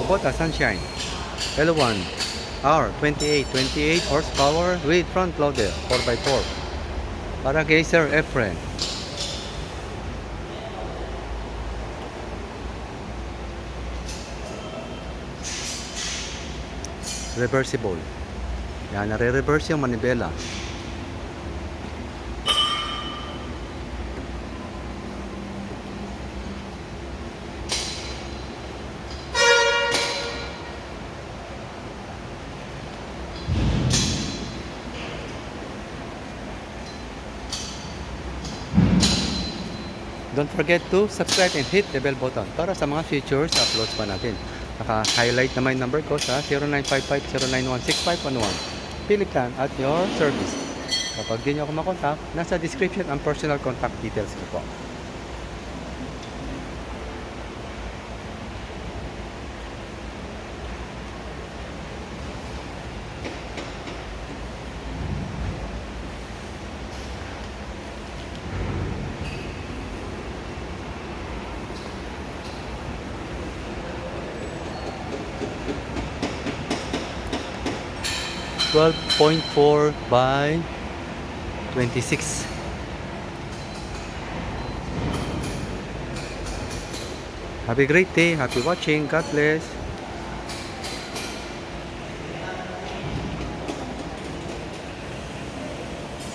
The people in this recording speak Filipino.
Kubota Sunshine L1-R28, 28 horsepower with front loader 4x4 para kay Sir Efren. Reversible. Yan, nare-reverse yung manibela. Don't forget to subscribe and hit the bell button para sa mga future uploads pa natin. Naka-highlight naman yung number ko sa 0955-091-6511. Philip Plan at your service. Kapag di nyo ako makontak, nasa description ang personal contact details ko po. .4 by 26. Have a great day. Happy watching. God bless.